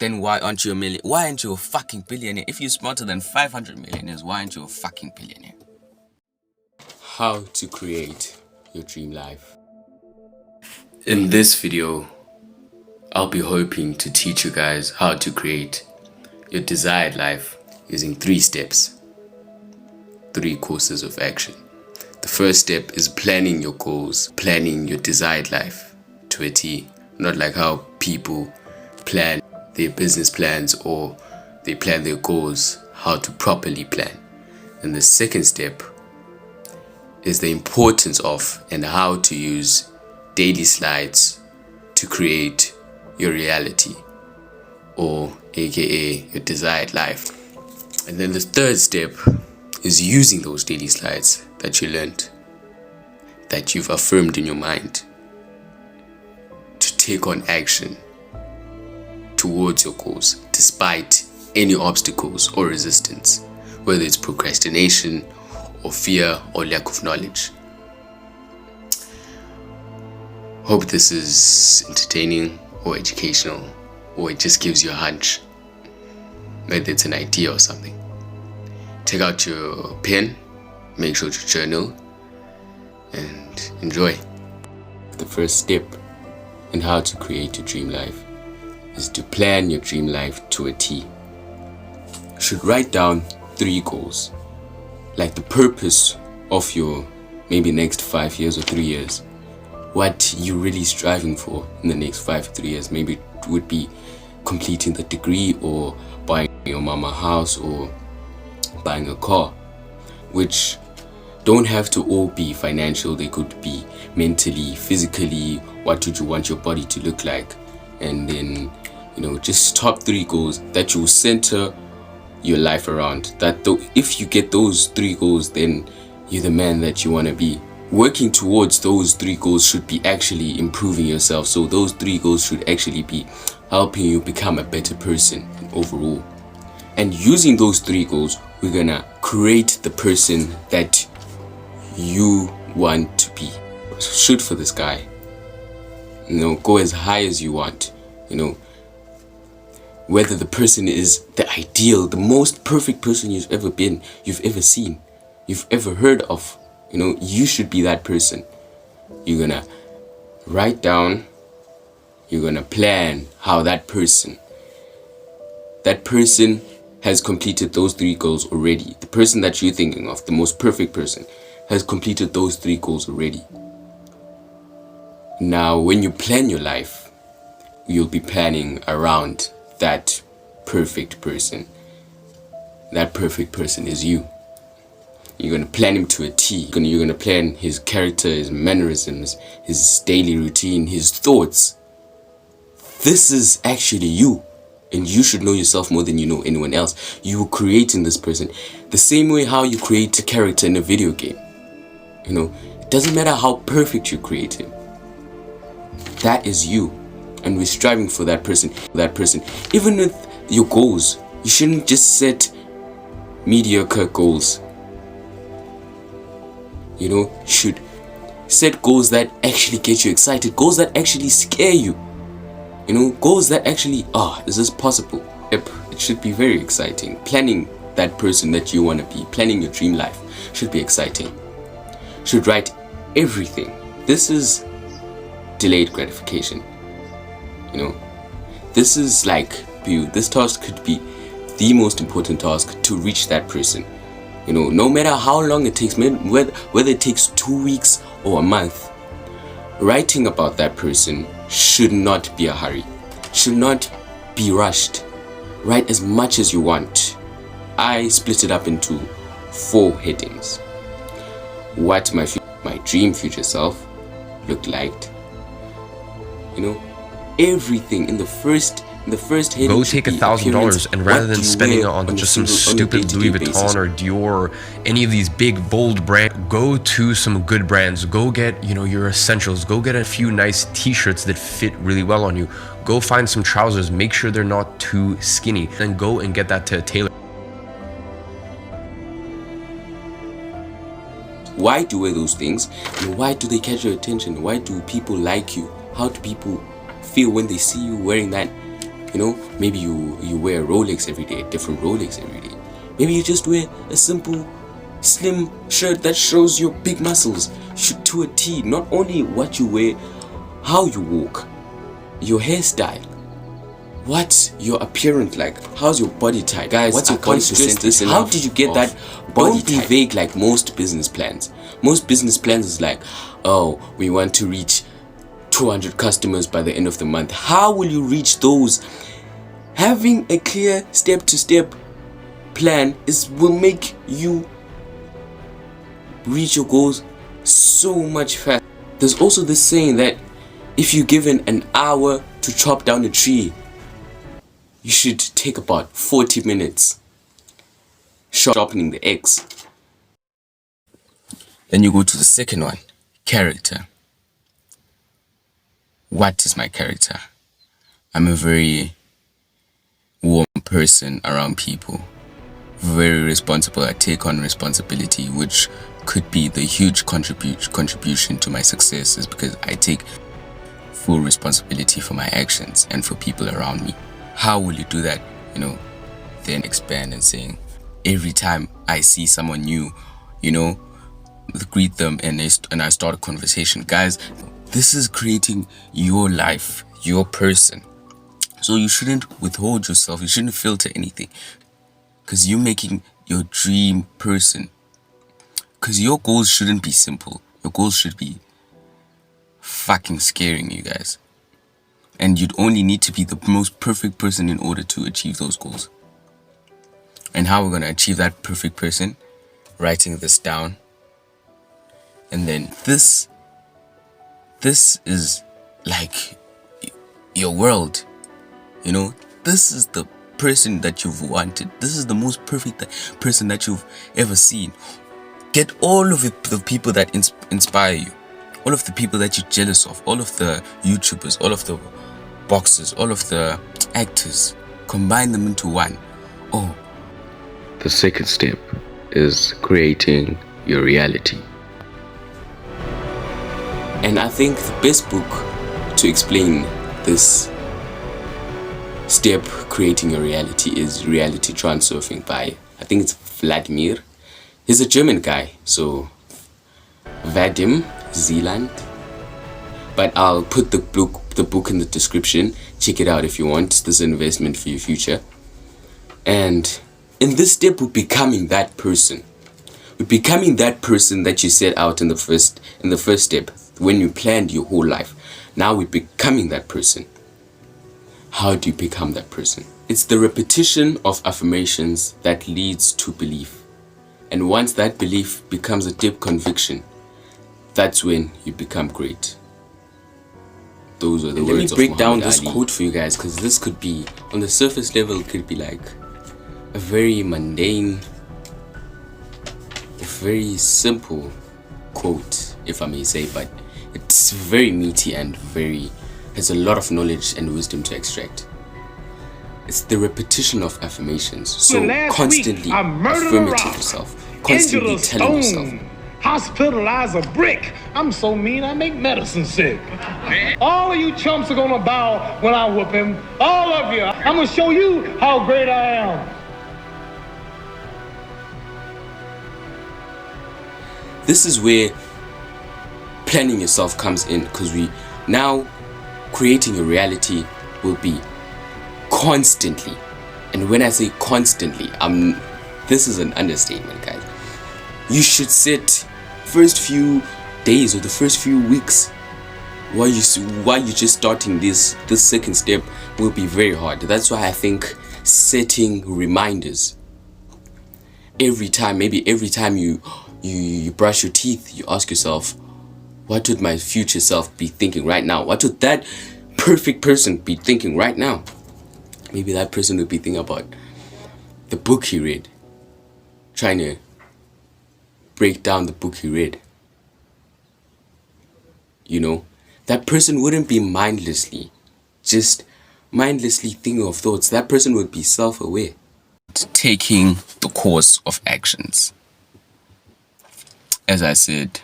then why aren't you a million? Why aren't you a fucking billionaire? If you're smarter than 500 millionaires, why aren't you a fucking billionaire? How to create your dream life. In this video, I'll be hoping to teach you guys how to create your desired life using 3 steps, 3 courses of action. The first step is planning your goals, planning your desired life to a T. Not like how people plan their business plans or they plan their goals, how to properly plan. And the second step is the importance of and how to use daily slides to create your reality, or aka your desired life. And then the third step is using those daily slides that you learned, that you've affirmed in your mind, to take on action towards your goals despite any obstacles or resistance, whether it's procrastination or fear or lack of knowledge. Hope this is entertaining or educational, or it just gives you a hunch, whether it's an idea or something. Take out your pen, make sure to journal, and enjoy. The first step in how to create your dream life is to plan your dream life to a T. You should write down 3 goals, like the purpose of your maybe next 5 years or 3 years. What you're really striving for in the next 5 to 3 years. Maybe it would be completing the degree, or buying your mama a house, or buying a car, which don't have to all be financial. They could be mentally, physically. What would you want your body to look like? And then, just top 3 goals that you center your life around. That if you get those 3 goals, then you're the man that you want to be. Working towards those 3 goals should be actually improving yourself. So those 3 goals should actually be helping you become a better person overall. And using those 3 goals, we're gonna create the person that you want to be. Shoot for the sky. Go as high as you want. Whether the person is the ideal, the most perfect person you've ever been, you've ever seen, you've ever heard of. You should be that person. You're gonna write down, you're gonna plan how that person has completed those 3 goals already. The person that you're thinking of, the most perfect person, has completed those 3 goals already. Now, when you plan your life, you'll be planning around that perfect person. That perfect person is you. You're going to plan him to a T. You're going to plan his character, his mannerisms, his daily routine, his thoughts. This is actually you. And you should know yourself more than you know anyone else. You are creating this person. The same way how you create a character in a video game. It doesn't matter how perfect you create him. That is you. And we're striving for that person. Even with your goals, you shouldn't just set mediocre goals. You should set goals that actually get you excited, goals that actually scare you, goals that actually, this is possible. It should be very exciting. Planning that person that you want to be, planning your dream life should be exciting. Should write everything. This is delayed gratification. This is this task could be the most important task to reach that person. No matter how long it takes, whether it takes 2 weeks or a month, writing about that person should not be a hurry, should not be rushed. Write as much as you want. I split it up into 4 headings. What my dream future self looked like. Everything in the first heading. Go take $1,000 and rather than spending it on just some stupid Louis Vuitton or Dior or any of these big bold brands, go to some good brands. Go get your essentials. Go get a few nice t-shirts that fit really well on you. Go find some trousers. Make sure they're not too skinny. Then go and get that to a tailor. Why do you wear those things? And why do they catch your attention? Why do people like you? How do people feel when they see you wearing that maybe you wear a Rolex every day, a different Rolex every day. Maybe you just wear a simple slim shirt that shows your big muscles to a T. Not only what you wear, how you walk, your hairstyle, what's your appearance like, how's your body type, guys. What's your consistency? How did you get that body type? Don't be vague like most business plans. Most business plans is like, oh, we want to reach 200 customers by the end of the month. How will you reach those? Having a clear step-to-step plan will make you reach your goals so much faster. There's also this saying that if you're given an hour to chop down a tree, you should take about 40 minutes sharpening the axe. Then you go to the second one, character. What is my character? I'm a very warm person around people. Very responsible. I take on responsibility, which could be the huge contribution to my success, is because I take full responsibility for my actions and for people around me. How will you do that? Then expand and saying, every time I see someone new, greet them and I start a conversation. Guys, this is creating your life, your person. So you shouldn't withhold yourself. You shouldn't filter anything, because you're making your dream person. Because your goals shouldn't be simple. Your goals should be fucking scaring you guys. And you'd only need to be the most perfect person in order to achieve those goals. And how we're going to achieve that perfect person? Writing this down. And then this is like your world. This is the person that you've wanted. This is the most perfect person that you've ever seen. Get all of the people that inspire you, all of the people that you're jealous of, all of the YouTubers, all of the boxers, all of the actors, combine them into one. Oh, the second step is creating your reality. And I think the best book to explain this step, creating your reality, is Reality Transurfing by, I think it's Vladimir. He's a German guy, so Vadim Zeeland. But I'll put the book in the description. Check it out if you want. This is an investment for your future. And in this step, we're becoming that person. We're becoming that person that you set out in the first step, when you planned your whole life. Now we're becoming that person. How do you become that person? It's the repetition of affirmations that leads to belief. And once that belief becomes a deep conviction, that's when you become great. Those are the words of Muhammad Ali. Let me break down this quote for you guys, because this could be, on the surface level, it could be like a very mundane, a very simple quote, if I may say, but it's very meaty and has a lot of knowledge and wisdom to extract. It's the repetition of affirmations. So constantly affirmative yourself. Constantly telling yourself. Hospitalize a brick. I'm so mean I make medicine sick. All of you chumps are gonna bow when I whoop him. All of you. I'm gonna show you how great I am. This is where planning yourself comes in, because we now creating a reality will be constantly. And when I say constantly, this is an understatement, guys. You should set first few days or the first few weeks while you're just starting this second step will be very hard. That's why I think setting reminders every time you brush your teeth, you ask yourself, what would my future self be thinking right now? What would that perfect person be thinking right now? Maybe that person would be thinking about the book he read, trying to break down the book he read. That person wouldn't be mindlessly thinking of thoughts. That person would be self-aware. Taking the course of actions. As I said,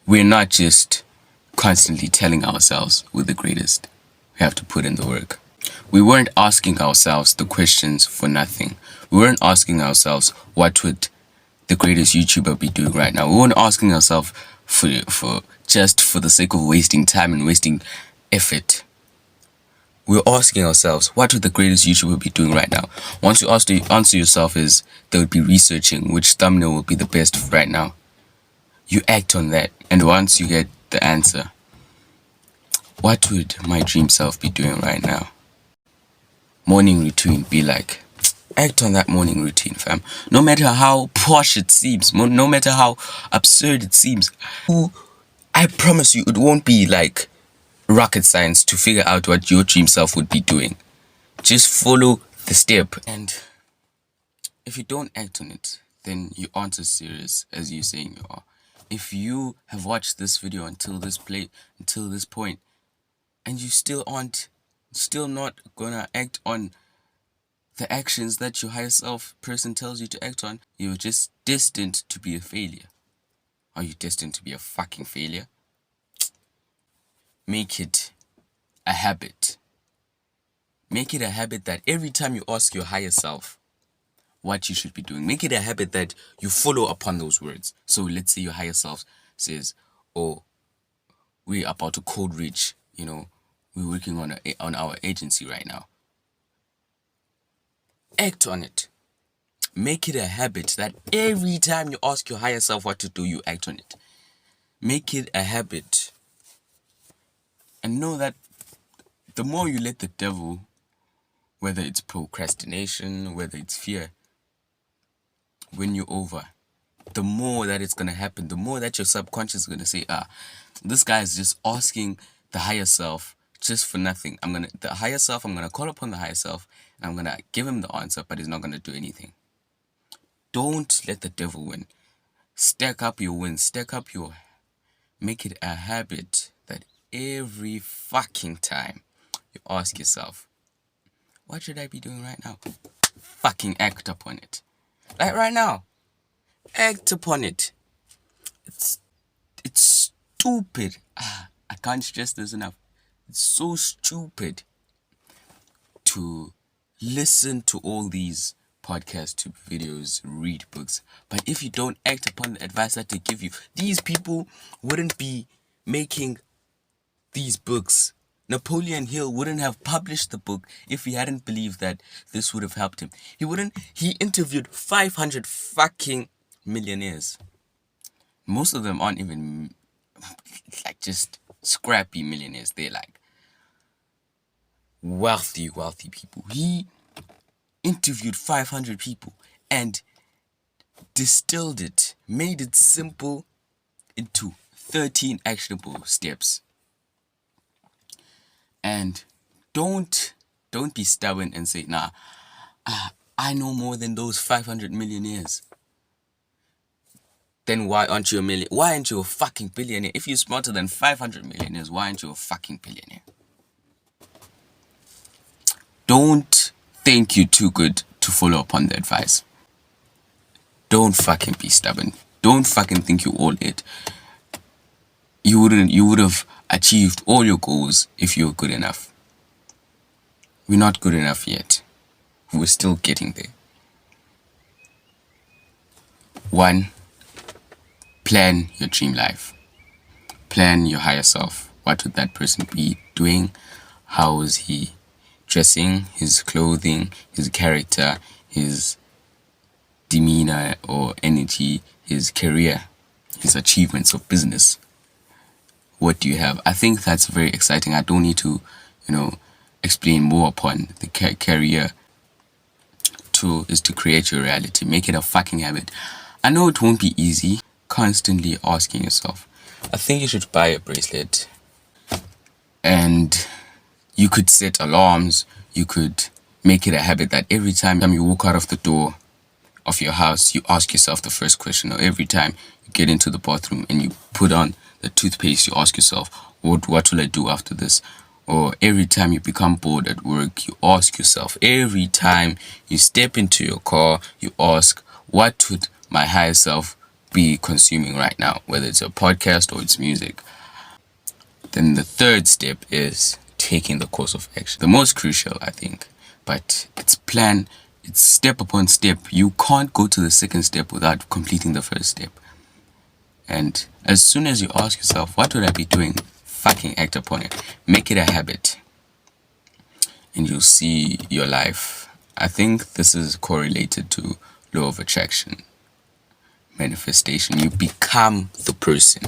we're not just constantly telling ourselves we're the greatest. We have to put in the work. We weren't asking ourselves the questions for nothing. We weren't asking ourselves what would the greatest YouTuber be doing right now. We weren't asking ourselves for just for the sake of wasting time and wasting effort. We're asking ourselves, what would the greatest YouTuber be doing right now? Once you answer yourself is, they would be researching which thumbnail will be the best right now. You act on that, and once you get the answer, what would my dream self be doing right now? Morning routine be like. Act on that morning routine, fam. No matter how posh it seems, no matter how absurd it seems, I promise you it won't be like rocket science to figure out what your dream self would be doing. Just follow the step. And if you don't act on it, then you aren't as serious as you're saying you are. If you have watched this video until this point, and you still not gonna act on the actions that your higher self person tells you to act on, you're just destined to be a failure. Are you destined to be a fucking failure? Make it a habit. Make it a habit that every time you ask your higher self what you should be doing, make it a habit that you follow upon those words. So let's say your higher self says, oh, we're about to code reach, we're working on our agency right now. Act on it. Make it a habit that every time you ask your higher self what to do, you act on it. Make it a habit. And know that the more you let the devil, whether it's procrastination, whether it's fear, win you over, the more that it's going to happen, the more that your subconscious is going to say, this guy is just asking the higher self just for nothing. I'm going to call upon the higher self, and I'm going to give him the answer, but he's not going to do anything. Don't let the devil win. Stack up your wins. Make it a habit that every fucking time you ask yourself, what should I be doing right now? Fucking act upon it. Like right now. Act upon it. It's stupid. I can't stress this enough. It's so stupid to listen to all these podcasts, videos, read books. But if you don't act upon the advice that they give you, these people wouldn't be making these books. Napoleon Hill wouldn't have published the book if he hadn't believed that this would have helped him. He interviewed 500 fucking millionaires. Most of them aren't even like just scrappy millionaires. They're like wealthy people. He interviewed 500 people and distilled it, made it simple into 13 actionable steps. And don't be stubborn and say, I know more than those 500 millionaires. Then why aren't you a millionaire? Why aren't you a fucking billionaire? If you're smarter than 500 millionaires, why aren't you a fucking billionaire? Don't think you're too good to follow upon the advice. Don't fucking be stubborn. Don't fucking think you're all it. You would have achieved all your goals if you were good enough. We're not good enough yet. We're still getting there. 1. Plan your dream life. Plan your higher self. What would that person be doing? How is he dressing? His clothing, his character, his demeanor or energy, his career, his achievements of business. What do you have? I think that's very exciting. I don't need to, explain more upon the career. 2 is to create your reality. Make it a fucking habit. I know it won't be easy. Constantly asking yourself. I think you should buy a bracelet. And you could set alarms. You could make it a habit that every time you walk out of the door of your house, you ask yourself the first question. Or every time you get into the bathroom and you put on the toothpaste, you ask yourself, what will I do after this? Or every time you become bored at work, you ask yourself. Every time you step into your car, you ask, what would my higher self be consuming right now? Whether it's a podcast or it's music. Then the third step is taking the course of action. The most crucial, I think, but it's plan, it's step upon step. You can't go to the second step without completing the first step. And as soon as you ask yourself, what would I be doing? Fucking act upon it. Make it a habit. And you'll see your life. I think this is correlated to law of attraction. Manifestation. You become the person.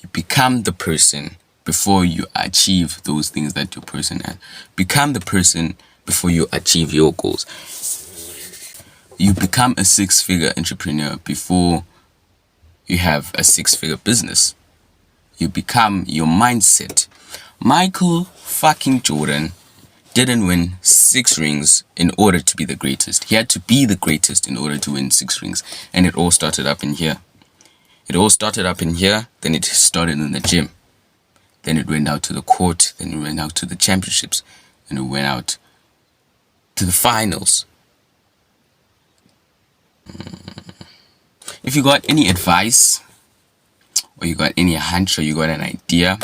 You become the person before you achieve those things that your person has. Become the person before you achieve your goals. You become a 6-figure entrepreneur before you have a 6-figure business. You become your mindset. Michael fucking Jordan didn't win 6 rings in order to be the greatest. He had to be the greatest in order to win 6 rings. And it all started up in here. It all started up in here. Then it started in the gym. Then it went out to the court. Then it went out to the championships. And it went out to the finals. If you got any advice, or you got any hunch, or you got an idea,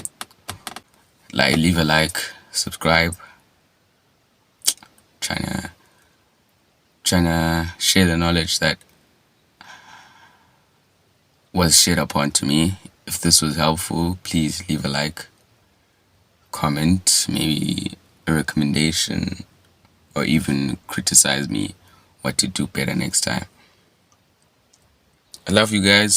like, leave a like, subscribe. Trying to share the knowledge that was shared upon to me. If this was helpful, please leave a like, comment, maybe a recommendation, or even criticize me what to do better next time. I love you guys.